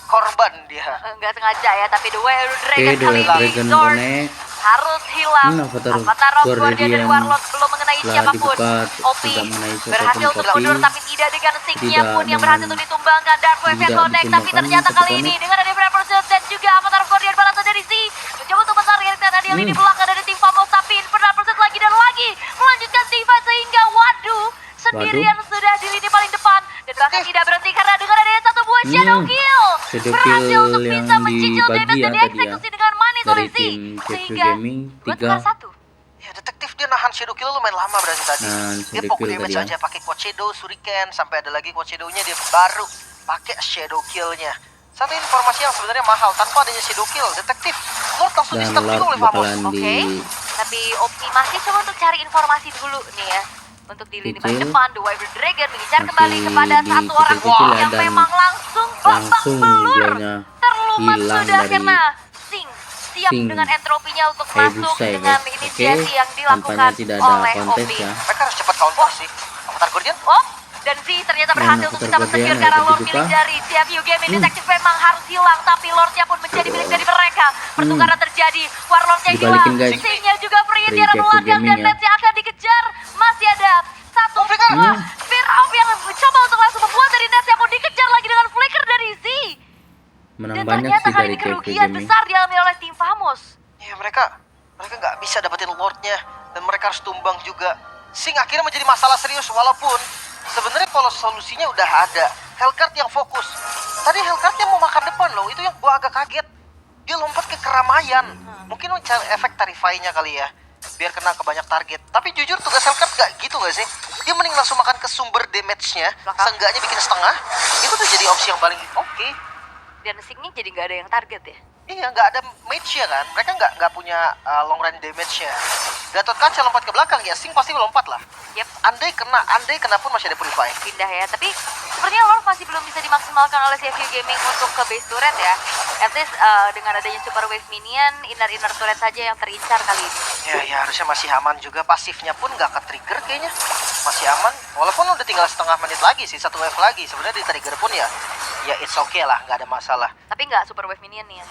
Speaker 2: korban dia.
Speaker 3: Nggak sengaja ya, tapi The Wave
Speaker 1: Oke,
Speaker 3: Dragon
Speaker 1: The
Speaker 3: kali ini
Speaker 1: Dragon
Speaker 3: Zord
Speaker 1: Connect.
Speaker 3: harus hilang.
Speaker 1: Avatar
Speaker 3: of Guardian dari
Speaker 1: Guardian
Speaker 3: Warlord belum mengenai
Speaker 1: telah
Speaker 3: siapapun.
Speaker 1: dibuka,
Speaker 3: OP
Speaker 1: tidak mengenai siapapun,
Speaker 3: berhasil untuk
Speaker 1: tapi
Speaker 3: mundur, tapi tidak dengan Sing-nya
Speaker 1: tidak
Speaker 3: pun yang berhasil
Speaker 1: dengan-
Speaker 3: untuk ditumbangkan. Dark Wave yang
Speaker 1: tidak
Speaker 3: connect, tapi
Speaker 1: ditumbangkan,
Speaker 3: ternyata
Speaker 1: satu
Speaker 3: kali ini
Speaker 1: connect.
Speaker 3: dengan ada Different Pursuit dan juga Avatar of Guardian balasan dari Z mencoba untuk menargetkan ada lini belakang dari tim Famos, tapi Infernal Pursuit lagi dan lagi melanjutkan divide sehingga waduh sendirian sudah di lini paling depan dan bahkan tidak berhenti karena dengan adanya satu buah Shadow Kill
Speaker 1: Shadow
Speaker 3: berhasil
Speaker 1: Kill
Speaker 3: untuk
Speaker 1: yang
Speaker 3: bisa mencicil
Speaker 1: dibagi
Speaker 3: damage dan
Speaker 1: ya tadi ya,
Speaker 3: dieksekusi dengan manis
Speaker 1: dari
Speaker 3: oleh Z
Speaker 1: tim CV
Speaker 3: sehingga
Speaker 1: Gaming,
Speaker 3: 2-1.
Speaker 2: Ya detektif dia nahan Shadow Kill lumayan lama berarti tadi.
Speaker 1: Nahan
Speaker 2: Dia
Speaker 1: Shadow
Speaker 2: poke
Speaker 1: Kill
Speaker 2: damage
Speaker 1: tadi ya.
Speaker 2: aja pakai Quad Shadow, Shuriken, sampai ada lagi Quad Shadow-nya dia baru pakai Shadow Kill-nya. Satu informasi yang sebenarnya mahal tanpa adanya Shadow Kill, detektif Lord langsung di
Speaker 1: Dan
Speaker 2: stop juga
Speaker 1: Lord
Speaker 2: oleh Famos.
Speaker 1: bakalan
Speaker 3: Oke, tapi Opti masih coba untuk cari informasi dulu nih ya. Untuk di lini paling
Speaker 1: Kecil.
Speaker 3: depan, The Wyvern Dragon mengincar
Speaker 1: Masih
Speaker 3: kembali kepada
Speaker 1: di
Speaker 3: satu orang
Speaker 1: kecil-kecil ya,
Speaker 3: yang
Speaker 1: dan
Speaker 3: memang langsung babak
Speaker 1: langsung
Speaker 3: belur.
Speaker 1: blownya
Speaker 3: Terlumat
Speaker 1: hilang
Speaker 3: sudah
Speaker 1: dari
Speaker 3: karena Sing siap
Speaker 1: Sing.
Speaker 3: dengan entropinya untuk
Speaker 1: Kayak
Speaker 3: masuk
Speaker 1: busa ya,
Speaker 3: dengan
Speaker 1: guys.
Speaker 3: inisiasi
Speaker 1: Oke,
Speaker 3: yang dilakukan
Speaker 1: tampaknya tidak ada
Speaker 3: oleh
Speaker 1: kontes
Speaker 3: Opti.
Speaker 1: ya.
Speaker 2: Mereka harus cepat counter sih. Avatar Guardian.
Speaker 3: Oh, dan Z ternyata berhasil untuk
Speaker 1: Avatar
Speaker 3: bisa
Speaker 1: Guardian
Speaker 3: mensecure
Speaker 1: ada
Speaker 3: karena Lord
Speaker 1: dibuka.
Speaker 3: milik dari CFU Gaming. Detektif memang harus hilang, tapi Lordnya pun menjadi milik dari mereka. Pertukaran terjadi, Warlordnya hilang,
Speaker 1: Dibalikin, guys.
Speaker 3: Singnya juga free
Speaker 1: Dari
Speaker 3: di arah
Speaker 1: CFU
Speaker 3: belakang dan
Speaker 1: Gaming ya.
Speaker 3: Nets yang akan dikejar. Masih ada satu buah Spear Off yang mencoba untuk langsung membuat dari Nets yang pun dikejar lagi dengan flicker dari Z.
Speaker 1: Menang
Speaker 3: Dan
Speaker 1: banyak
Speaker 3: ternyata
Speaker 1: sih
Speaker 3: kali
Speaker 1: dari
Speaker 3: ini
Speaker 1: CV
Speaker 3: kerugian
Speaker 1: Gaming.
Speaker 3: besar dialami oleh tim Famos.
Speaker 2: Ya mereka nggak bisa dapetin Lordnya dan mereka harus tumbang juga. Sing akhirnya menjadi masalah serius walaupun sebenarnya kalau solusinya udah ada. Hellcat yang fokus. Tadi Hellcat yang mau makan depan loh, itu yang gua agak kaget. Dia lompat ke keramaian. Mungkin mencari efek tarifainya kali ya, biar kena ke banyak target. Tapi jujur tugas Hellcat gak gitu gak sih? Dia mending langsung makan ke sumber damage-nya, seenggaknya bikin setengah. Itu tuh jadi opsi yang paling oke.
Speaker 3: Dan Singnya jadi nggak ada yang target ya.
Speaker 2: Iya, nggak ada mage-nya kan. Mereka nggak punya long range damage-nya. Gatot Kaca lompat ke belakang ya, Sing pasti lompat lah.
Speaker 3: Yep.
Speaker 2: Andai kena pun masih ada Purify.
Speaker 3: Pindah ya, tapi sepertinya Lord masih belum bisa dimaksimalkan oleh CFU Gaming untuk ke base turret ya. At least dengan adanya Super Wave Minion, inner turret saja yang terincar kali ini.
Speaker 2: Ya harusnya masih aman juga. Pasifnya pun nggak ke-trigger kayaknya. Masih aman. Walaupun udah tinggal setengah menit lagi sih, 1 wave lagi. Sebenarnya di trigger pun ya it's okay lah, nggak ada masalah.
Speaker 3: Tapi nggak Super Wave Minion nih ya.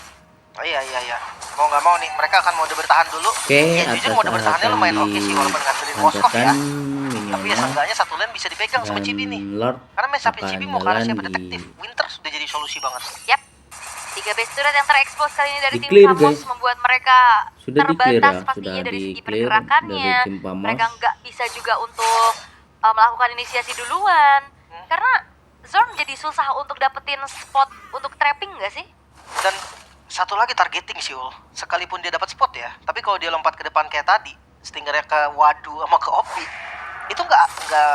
Speaker 2: Oh iya. Mau nggak mau nih, mereka akan mode bertahan dulu.
Speaker 1: Oke,
Speaker 2: Ya jujur
Speaker 1: atas
Speaker 2: mode bertahannya
Speaker 1: akan
Speaker 2: lumayan oke sih walaupun ngancurin Moskov ya.
Speaker 1: dilancarkan
Speaker 2: Tapi ya
Speaker 1: minionnya
Speaker 2: seenggaknya satu lane bisa dipegang sama Chibi nih.
Speaker 1: dan Lord
Speaker 2: Karena main sampai
Speaker 1: akan
Speaker 2: Chibi mau ke arah
Speaker 1: jalan
Speaker 2: siapa
Speaker 1: di
Speaker 2: detektif. Winter sudah jadi solusi banget.
Speaker 3: Yap. 3 base turret yang terekspos kali ini dari tim
Speaker 1: Di-clear,
Speaker 3: Famos
Speaker 1: guys.
Speaker 3: membuat mereka
Speaker 1: Sudah di-clear
Speaker 3: terbatas
Speaker 1: ya,
Speaker 3: pastinya
Speaker 1: sudah
Speaker 3: dari segi
Speaker 1: di-clear
Speaker 3: pergerakannya.
Speaker 1: dari tim Famos.
Speaker 3: Mereka nggak bisa juga untuk melakukan inisiasi duluan. Karena Zorn jadi susah untuk dapetin spot untuk trapping nggak sih?
Speaker 2: Dan satu lagi targeting sih Ul. Sekalipun dia dapat spot ya, tapi kalau dia lompat ke depan kayak tadi, Stingernya ke Wadu sama ke Opi, itu nggak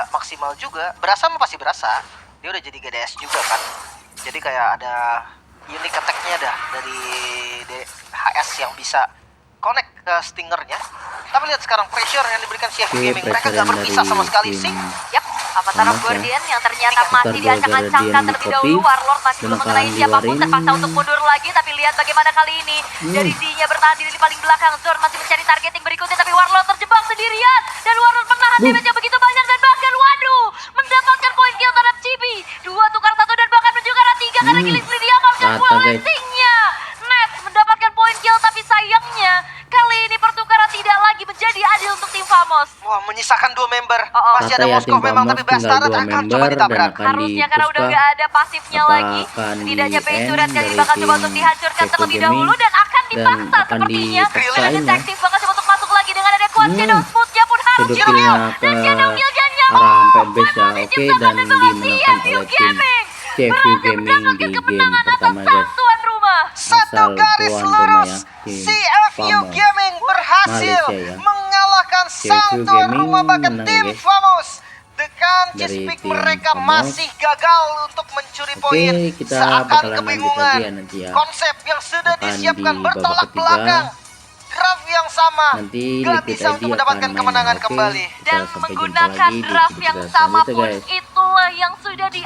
Speaker 2: maksimal juga. Berasa mah pasti berasa. Dia udah jadi GDS juga kan. Jadi kayak ada unique attack-nya dah dari HS yang bisa connect ke Stingernya. Tapi lihat sekarang pressure yang diberikan CFU
Speaker 1: Oke,
Speaker 2: Gaming, mereka
Speaker 1: pressure
Speaker 2: nggak
Speaker 1: yang
Speaker 2: berpisah
Speaker 1: dari
Speaker 2: sama sekali
Speaker 1: tim
Speaker 2: sih.
Speaker 3: Yap, Avatar of
Speaker 1: Famos ya.
Speaker 3: Guardian yang ternyata masih
Speaker 1: Avatar
Speaker 3: diancang-ancangkan
Speaker 1: Guardian
Speaker 3: terlebih
Speaker 1: di
Speaker 3: dahulu.
Speaker 1: copy
Speaker 3: Warlord masih
Speaker 1: dan
Speaker 3: belum
Speaker 1: akan
Speaker 3: mengenai siapapun,
Speaker 1: dikeluarin.
Speaker 3: terpaksa untuk mundur lagi. Tapi lihat bagaimana kali ini dari Zinya bertahan diri di paling belakang. Zorn masih mencari targeting berikutnya, tapi Warlord terjebak sendirian. Dan Warlord menahan damage yang begitu banyak dan bahkan waduh, mendapatkan poin kill terhadap Chibi. 2 tukar 1 dan bahkan menuju ke arah 3 karena Gillislee diamankan
Speaker 1: Rata,
Speaker 3: pula
Speaker 1: guys.
Speaker 3: landingnya. Nets mendapatkan poin kill, tapi sayangnya kali ini pertukaran tidak lagi menjadi adil untuk tim Famos.
Speaker 2: Wah, menyisakan 2 member.
Speaker 3: Oh.
Speaker 2: Masih
Speaker 1: Kata
Speaker 2: ada
Speaker 1: ya,
Speaker 2: Moskov
Speaker 1: tim
Speaker 2: memang,
Speaker 1: Famos
Speaker 2: tapi
Speaker 1: tinggal
Speaker 2: Bastaret
Speaker 1: 2
Speaker 2: akan coba
Speaker 1: member dan
Speaker 2: ditabrak.
Speaker 1: akan
Speaker 3: Harusnya karena udah
Speaker 1: dipuskah.
Speaker 3: nggak ada pasifnya
Speaker 1: Apa
Speaker 3: lagi.
Speaker 1: akan
Speaker 3: Setidaknya
Speaker 1: di
Speaker 3: base
Speaker 1: end
Speaker 3: turret kali
Speaker 1: dari
Speaker 3: bakal coba
Speaker 1: tim
Speaker 3: untuk dihancurkan
Speaker 1: CFU
Speaker 3: terlebih
Speaker 1: Gaming
Speaker 3: dahulu dan akan
Speaker 1: dan
Speaker 3: dipaksa
Speaker 1: akan
Speaker 3: sepertinya.
Speaker 1: dipaksain
Speaker 3: Dan
Speaker 1: ya.
Speaker 3: detektif bakal coba untuk masuk lagi dengan ada kuat Shadow
Speaker 1: Hmm.
Speaker 3: Smooth-nya pun harus
Speaker 1: Shadow
Speaker 3: kill.
Speaker 1: kill-nya ke
Speaker 3: Dan Shadow kill-nya
Speaker 1: arah sampai base ya. Oke, dan dimenangkan
Speaker 3: CFU
Speaker 1: oleh tim
Speaker 3: Gaming.
Speaker 1: CFU
Speaker 3: Berhasil
Speaker 1: Gaming
Speaker 3: mendapatkan
Speaker 1: di game
Speaker 3: kemenangan atas
Speaker 1: pertama guys.
Speaker 3: tuan rumah.
Speaker 2: Satu
Speaker 1: Asal
Speaker 2: garis
Speaker 1: tuan rumah
Speaker 2: lurus,
Speaker 1: ya, tim
Speaker 2: CFU
Speaker 1: Famos.
Speaker 2: Gaming berhasil
Speaker 1: Malaysia ya.
Speaker 2: mengalahkan sang
Speaker 1: CFU
Speaker 2: tuan
Speaker 1: Gaming
Speaker 2: rumah bahkan
Speaker 1: menang ya,
Speaker 2: tim
Speaker 1: guys.
Speaker 2: Famos. Dengan
Speaker 1: Dari
Speaker 2: Chesapeake
Speaker 1: tim
Speaker 2: mereka
Speaker 1: Famos.
Speaker 2: masih gagal untuk mencuri
Speaker 1: Oke,
Speaker 2: poin.
Speaker 1: kita
Speaker 2: Seakan
Speaker 1: bakalan lanjut
Speaker 2: kebingungan.
Speaker 1: lagi ya nanti ya.
Speaker 2: Konsep yang sudah
Speaker 1: Akan
Speaker 2: disiapkan
Speaker 1: di babak
Speaker 2: bertolak
Speaker 1: ketiga.
Speaker 2: belakang. Draft yang sama
Speaker 1: Nanti
Speaker 2: gak
Speaker 1: Liquid
Speaker 2: bisa
Speaker 1: ID
Speaker 2: untuk
Speaker 1: akan
Speaker 2: mendapatkan
Speaker 1: main
Speaker 2: kemenangan
Speaker 1: ya. Oke,
Speaker 2: kembali.
Speaker 1: kita
Speaker 3: Dan
Speaker 1: sampai jumpa
Speaker 3: menggunakan
Speaker 1: lagi di
Speaker 3: draft
Speaker 1: video
Speaker 3: yang
Speaker 1: kita
Speaker 3: sama
Speaker 1: selanjutnya,
Speaker 3: pun
Speaker 1: guys.
Speaker 3: itulah yang sudah di